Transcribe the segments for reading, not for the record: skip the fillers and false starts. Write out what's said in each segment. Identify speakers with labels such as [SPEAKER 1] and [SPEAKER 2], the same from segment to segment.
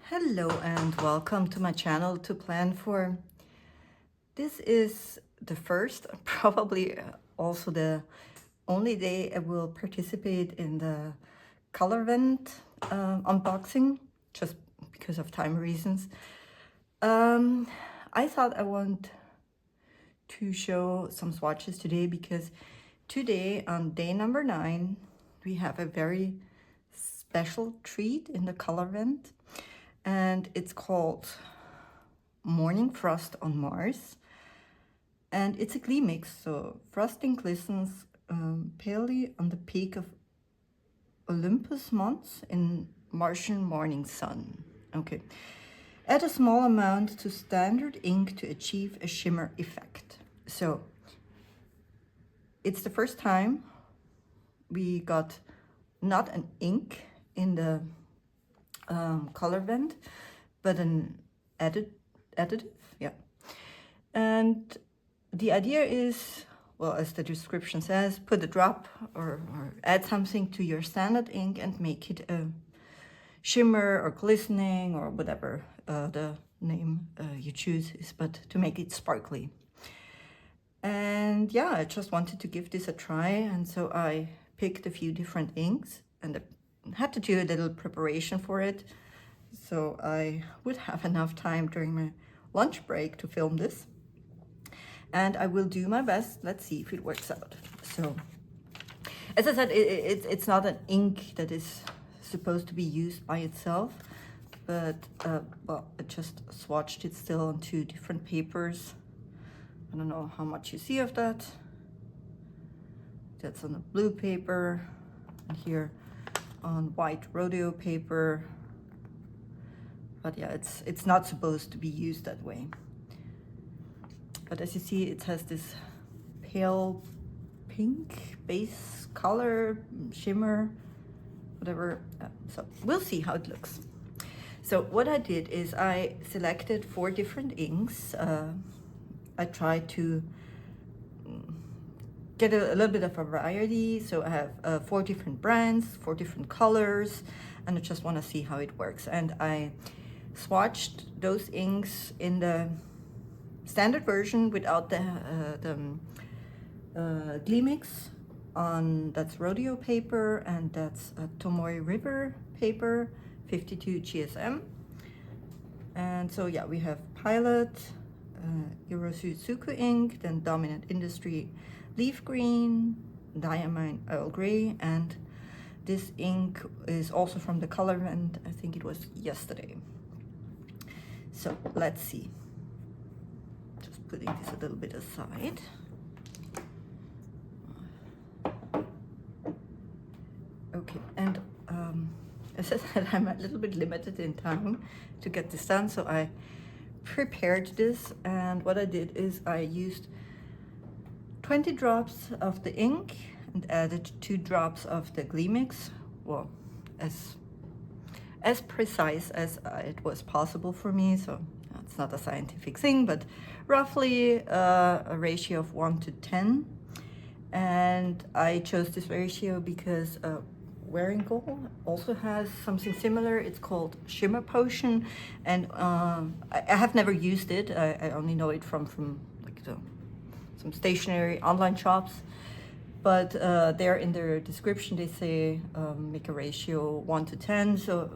[SPEAKER 1] Hello and welcome to my channel to plan for. This is the first, probably also the only day I will participate in the Colorvent unboxing, just because of time reasons. I thought I want to show some swatches today because today on day number 9, we have a very special treat in the Colorvent. And it's called Morning Frost on Mars. And it's a Gleam Mix, so frosting glistens palely on the peak of Olympus Mons in Martian morning sun. Okay. Add a small amount to standard ink to achieve a shimmer effect. So it's the first time we got not an ink in the Colorvent, but an additive, yeah. And the idea is, well, as the description says, put a drop or add something to your standard ink and make it a shimmer or glistening or whatever the name you choose is, but to make it sparkly. And yeah, I just wanted to give this a try, and so I picked a few different inks and had to do a little preparation for it, so I would have enough time during my lunch break to film this. And I will do my best. Let's see if it works out. So, as I said, it's not an ink that is supposed to be used by itself, but well, I just swatched it still on 2 different papers. I don't know how much you see of that. That's on a blue paper, and here on white Rodeo paper. But yeah, it's not supposed to be used that way. But as you see, it has this pale pink base color, shimmer, whatever. So we'll see how it looks. So what I did is I selected 4 different inks. I tried to get a little bit of a variety. So I have 4 different brands, 4 different colors, and I just want to see how it works. And I swatched those inks in the standard version without the Gleamix on, that's Rodeo paper, and that's Tomoe River paper, 52 GSM. And so yeah, we have Pilot, Suzuku ink, then Dominant Industry Leaf Green, Diamine Oil Gray, and this ink is also from the Colorvent. I think it was yesterday. So let's see. Just putting this a little bit aside. Okay, and as I said, I'm a little bit limited in time to get this done, so I prepared this, and what I did is I used 20 drops of the ink and added 2 drops of the Gleamix. Well, as precise as it was possible for me, so it's not a scientific thing, but roughly a ratio of 1 to 10. And I chose this ratio because Wearingle also has something similar. It's called Shimmer Potion, and I have never used it. I only know it from like some stationary online shops. But there in their description they say make a ratio 1 to 10. So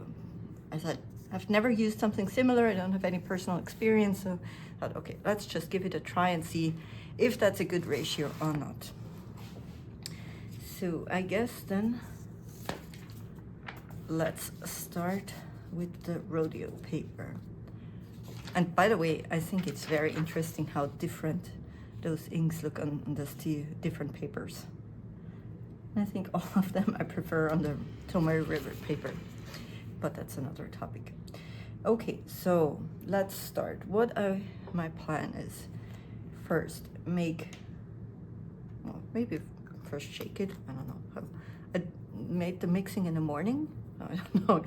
[SPEAKER 1] I said, I've never used something similar. I don't have any personal experience. So I thought, okay, let's just give it a try and see if that's a good ratio or not. So I guess then let's start with the Rodeo paper. And by the way, I think it's very interesting how different those inks look on those 2 different papers. I think all of them I prefer on the Tomoe River paper, but that's another topic. Okay, so let's start. My plan is first make, well, maybe first shake it. I don't know how. I made the mixing in the morning. I don't know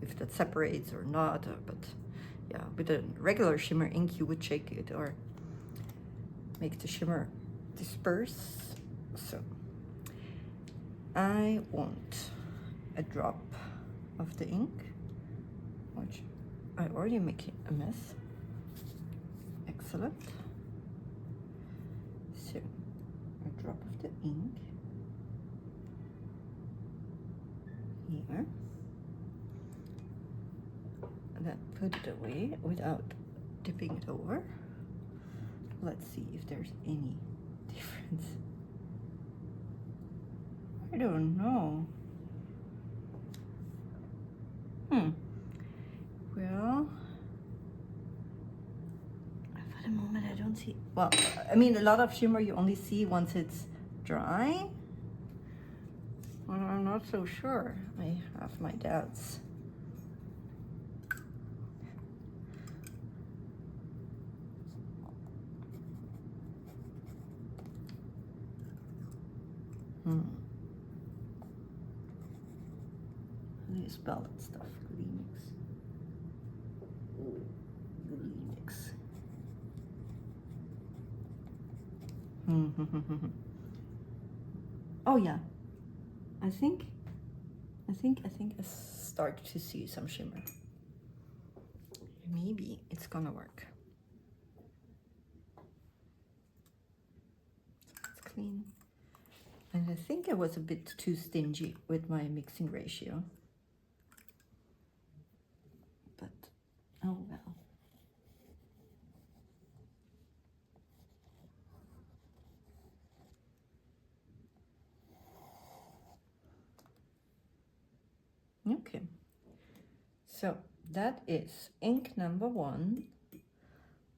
[SPEAKER 1] if that separates or not, but yeah, with a regular shimmer ink you would shake it or make the shimmer disperse. So I want a drop of the ink, which I already make a mess. Excellent. So a drop of the ink here, and then put it away without dipping it over. Let's see if there's any difference. I don't know. Well, for the moment I don't see. Well, I mean, a lot of shimmer you only see once it's dry. Well, I'm not so sure. I have my doubts. How do you spell that stuff? Gleamix. Gleamix. Oh yeah. I think I start to see some shimmer. Maybe it's gonna work. It's clean. And I think I was a bit too stingy with my mixing ratio. But, oh well. Okay. So that is ink number 1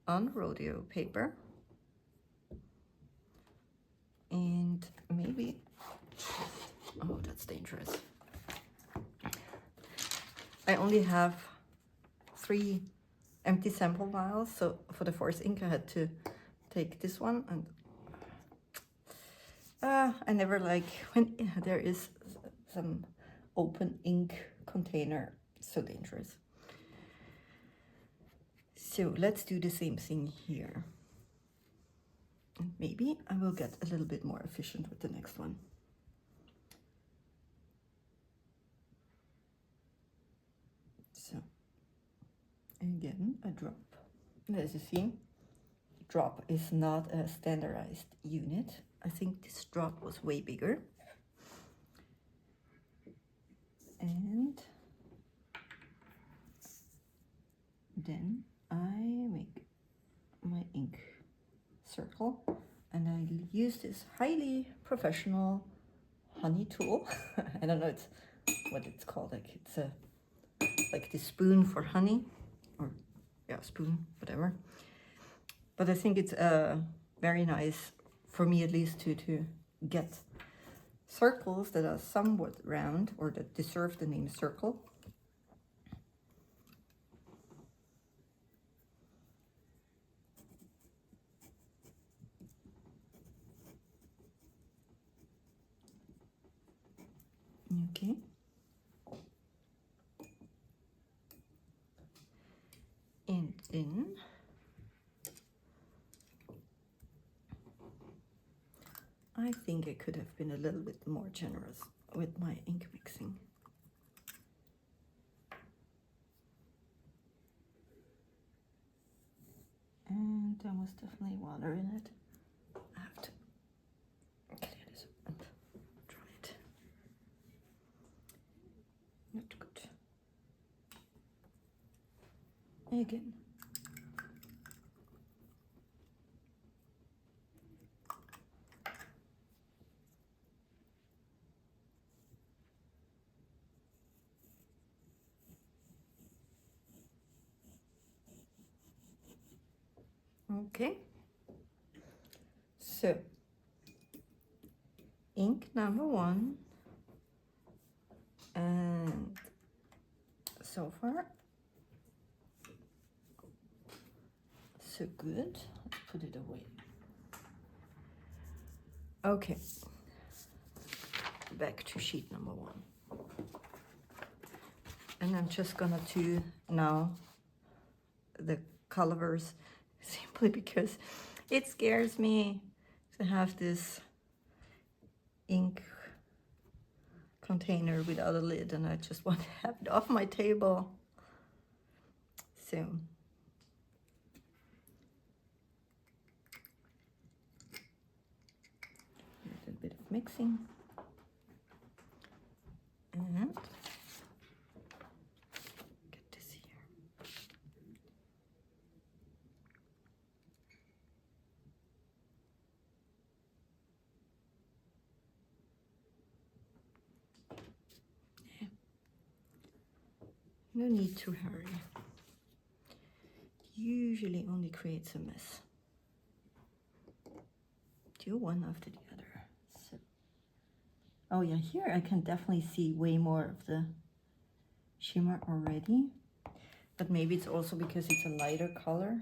[SPEAKER 1] on Rodeo paper. And maybe, oh, that's dangerous. I only have 3 empty sample vials, so for the force ink I had to take this one, and I never like when there is some open ink container. So dangerous. So let's do the same thing here. And maybe I will get a little bit more efficient with the next one. So again, a drop. And as you see, drop is not a standardized unit. I think this drop was way bigger. And then I make my ink circle, and I use this highly professional honey tool. I don't know what it's called, like it's a like the spoon for honey, or yeah, spoon, whatever. But I think it's very nice, for me at least, to get circles that are somewhat round, or that deserve the name circle. Okay. And then I think I could have been a little bit more generous with my ink mixing. And there was definitely water in it. I have to clear this and try it. Not good. Again. Okay, so ink number 1, and so far so good. Let's put it away. Okay, back to sheet number 1, and I'm just gonna do now the colors, simply because it scares me to have this ink container without a lid, and I just want to have it off my table. So a little bit of mixing, and get this here. No need to hurry. Usually only creates a mess. Do one after the other. So, oh yeah, here I can definitely see way more of the shimmer already, but maybe it's also because it's a lighter color.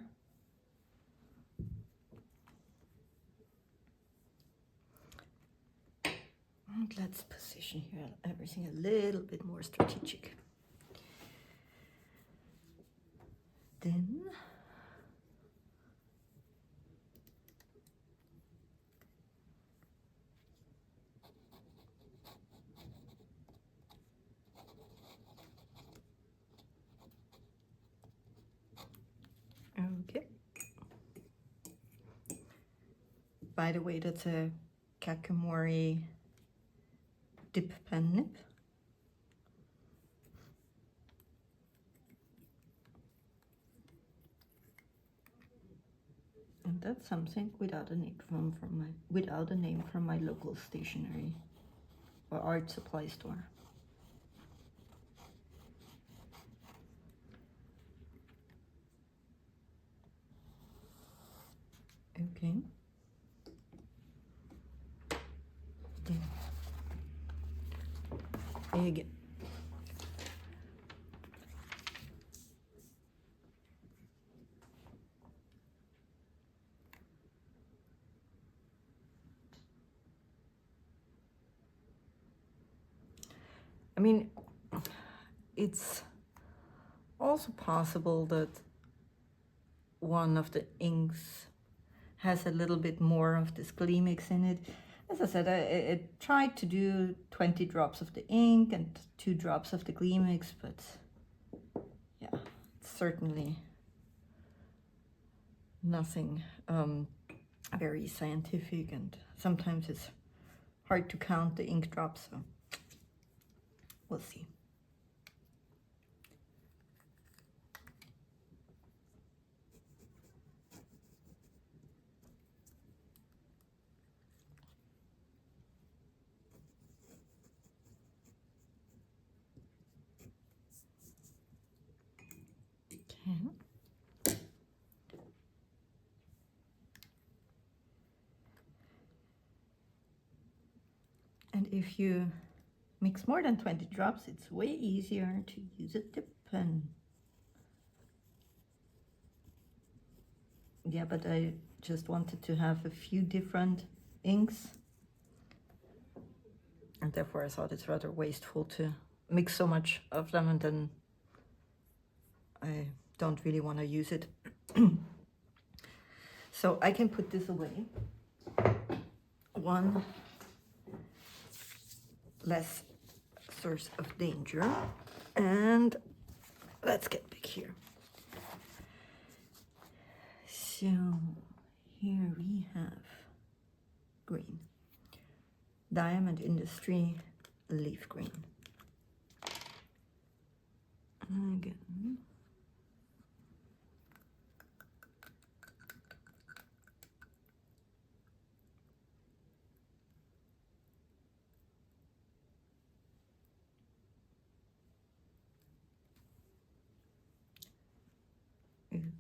[SPEAKER 1] And let's position here everything a little bit more strategic. Then okay. By the way, that's a Kakamori dip pen nib. And that's something without a name from my local stationery or art supply store. Okay. Then again. I mean, it's also possible that one of the inks has a little bit more of this Gleamix in it. As I said, I tried to do 20 drops of the ink and 2 drops of the Gleamix, but yeah, it's certainly nothing very scientific, and sometimes it's hard to count the ink drops, so we'll see. Okay. And if you mix more than 20 drops, it's way easier to use a dip pen. Yeah, but I just wanted to have a few different inks, and therefore I thought it's rather wasteful to mix so much of them, and then I don't really want to use it. So I can put this away. One less source of danger. And let's get back here. So here we have green. Diamond Industry leaf green. Again.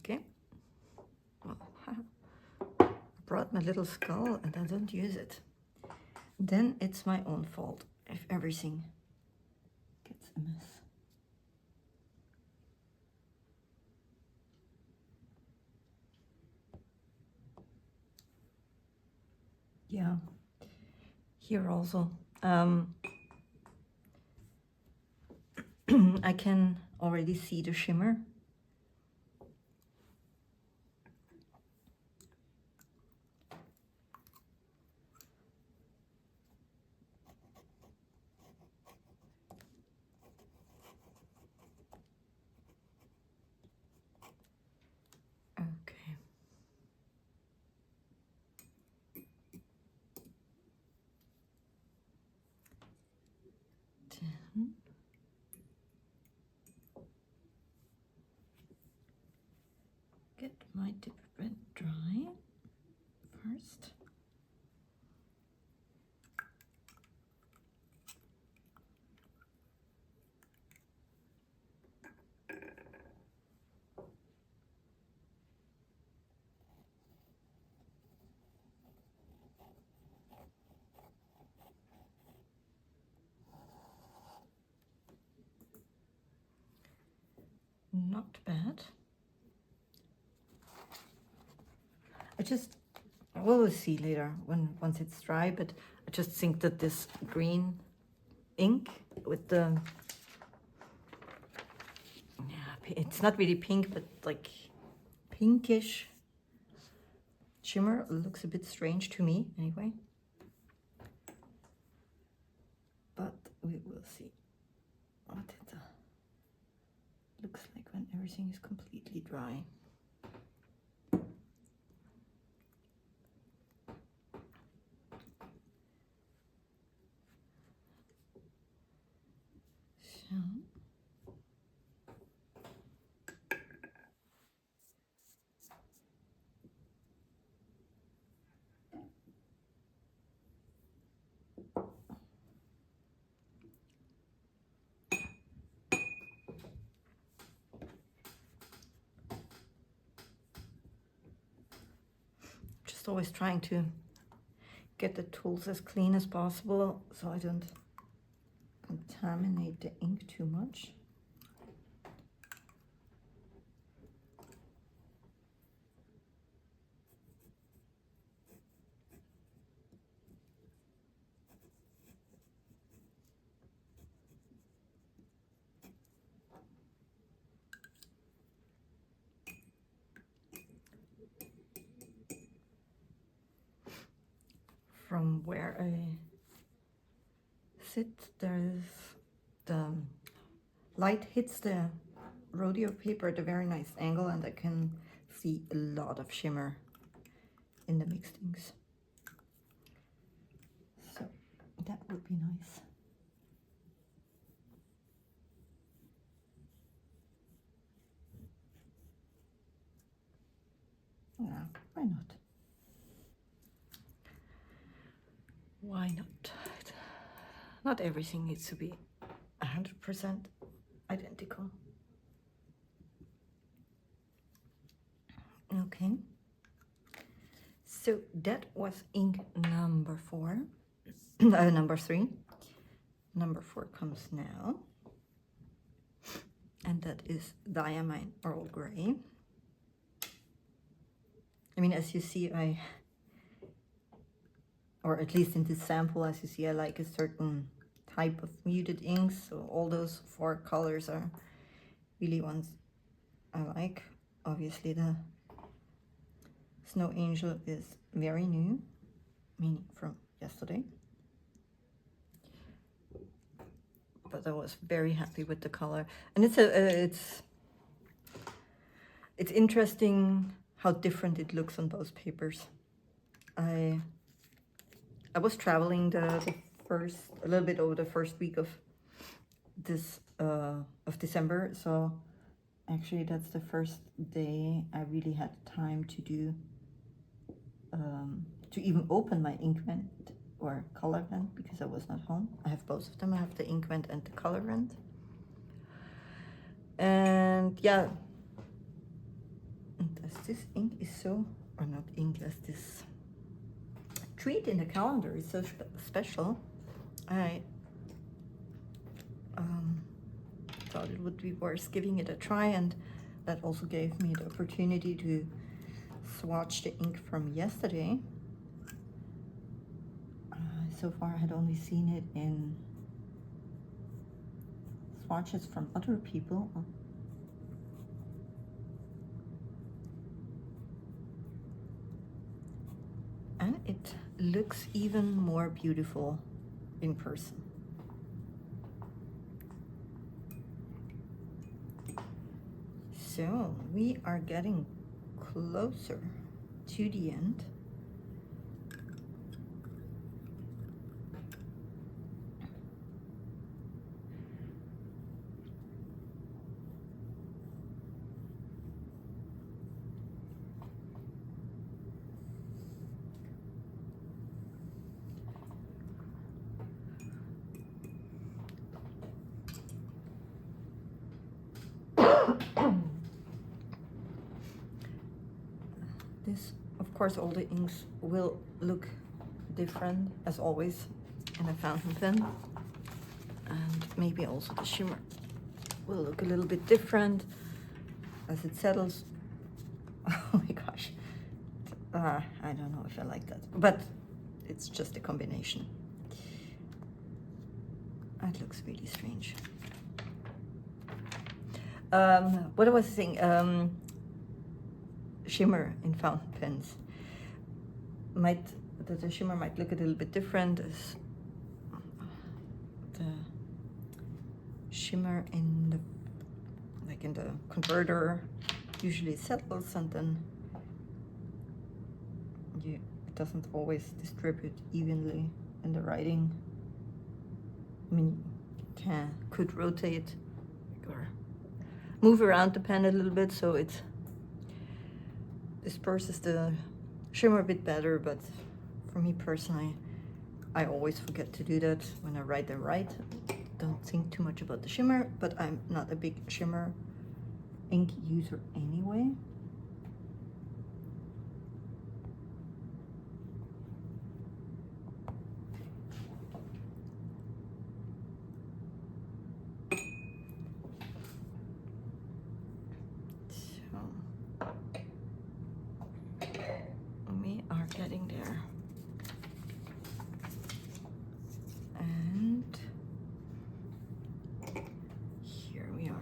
[SPEAKER 1] Okay. Well, I brought my little skull and I don't use it. Then it's my own fault if everything gets a mess. Yeah, here also. I can already see the shimmer. get my dip red dry first. Not bad. We'll see later once it's dry, but I just think that this green ink with the, yeah, it's not really pink, but like pinkish shimmer looks a bit strange to me anyway. But we will see what it looks like when everything is completely dry. So just always trying to get the tools as clean as possible so I don't contaminate the ink too much. From where I sit, there's the light hits the Rodeo paper at a very nice angle, and I can see a lot of shimmer in the mixed inks. So that would be nice. Yeah, why not? Why not? Not everything needs to be 100% identical. Okay. So that was ink number 4. Number 3. Number 4 comes now. And that is Diamine Earl Grey. I mean, as you see, or at least in this sample, as you see, I like a certain type of muted inks. So all those 4 colors are really ones I like. Obviously, the Snow Angel is very new, meaning from yesterday. But I was very happy with the color, and it's interesting how different it looks on both papers. I was traveling a little bit over the first week of this of December, so actually that's the first day I really had time to do to even open my Inkvent or Colorvent, because I was not home. I have both of them. I have the Inkvent and the Colorvent. And yeah, and as this ink is so, or not ink, as this treat in the calendar is so special, I thought it would be worth giving it a try, and that also gave me the opportunity to swatch the ink from yesterday. So far I had only seen it in swatches from other people. And it looks even more beautiful in person. So we are getting closer to the end. This, of course, all the inks will look different as always in a fountain pen, and maybe also the shimmer will look a little bit different as it settles. Oh my gosh, I don't know if I like that, but it's just a combination. It looks really strange. What I was saying, shimmer in fountain pens the shimmer might look a little bit different as the shimmer in the converter usually settles, and then it doesn't always distribute evenly in the writing. I mean, you could rotate or move around the pen a little bit so it disperses the shimmer a bit better, but for me personally, I always forget to do that when I write and write. Don't think too much about the shimmer, but I'm not a big shimmer ink user anyway. We are getting there. And here we are.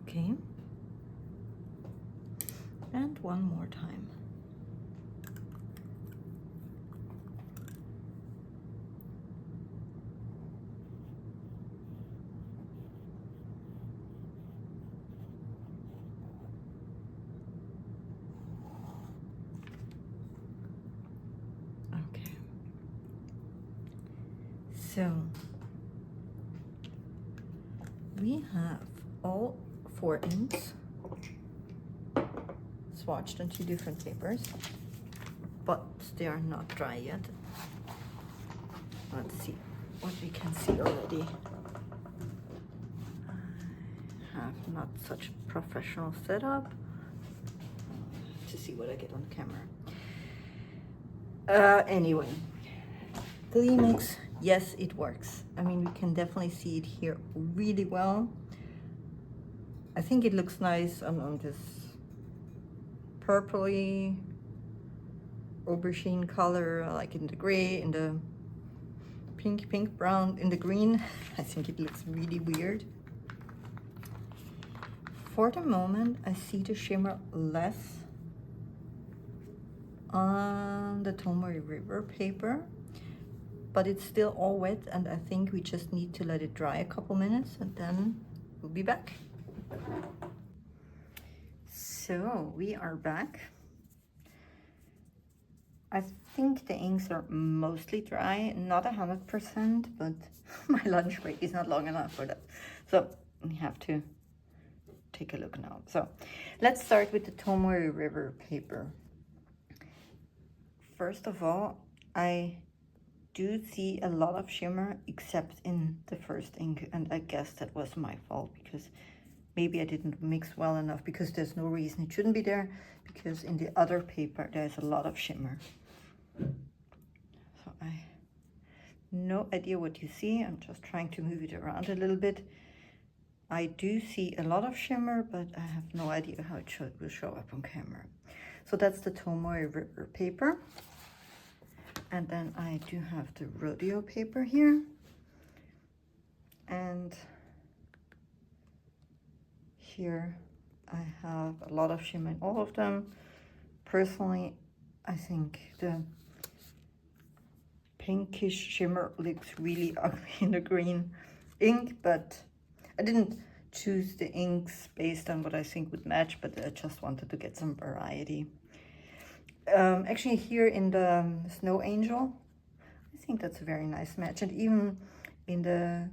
[SPEAKER 1] Okay. And one more time. Okay. So we have all 4 inks swatched on 2 different papers, but they are not dry yet. Let's see what we can see already. I have not such a professional setup to see what I get on camera. Anyway, Gleamix, yes, it works. I mean, we can definitely see it here really well. I think it looks nice on this purpley aubergine color, like in the gray, in the pink brown, in the green. I think it looks really weird. For the moment, I see the shimmer less on the Tomoe River paper, but it's still all wet, and I think we just need to let it dry a couple minutes, and then we'll be back. So we are back. I think the inks are mostly dry, not 100%, but my lunch break is not long enough for that. So we have to take a look now. So let's start with the Tomoe River paper. First of all, I do see a lot of shimmer except in the first ink, and I guess that was my fault because maybe I didn't mix well enough, because there's no reason it shouldn't be there, because in the other paper there's a lot of shimmer. So I have no idea what you see. I'm just trying to move it around a little bit. I do see a lot of shimmer, but I have no idea how it will show up on camera. So that's the Tomoe River paper. And then I do have the Rodeo paper here. And here I have a lot of shimmer in all of them. Personally, I think the pinkish shimmer looks really ugly in the green ink, but I didn't choose the inks based on what I think would match, but I just wanted to get some variety. Actually, here in the Snow Angel, I think that's a very nice match, and even in the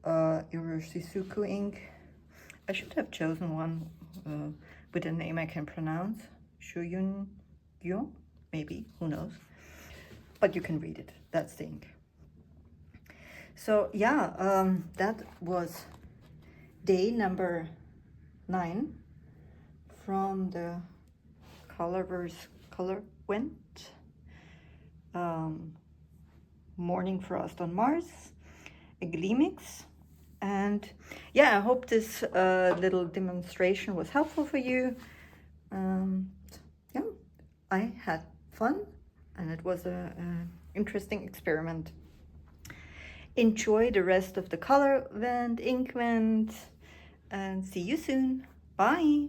[SPEAKER 1] Iroshizuku ink. I should have chosen one with a name I can pronounce. Shuyun Gyo, maybe, who knows. But you can read it, that's the ink. So yeah, that was day number 9 from the Colorvent Morning Frost on Mars, a Gleamix. And yeah, I hope this little demonstration was helpful for you. Yeah, I had fun and it was an interesting experiment. Enjoy the rest of the Colorvent ink vent and see you soon. Bye.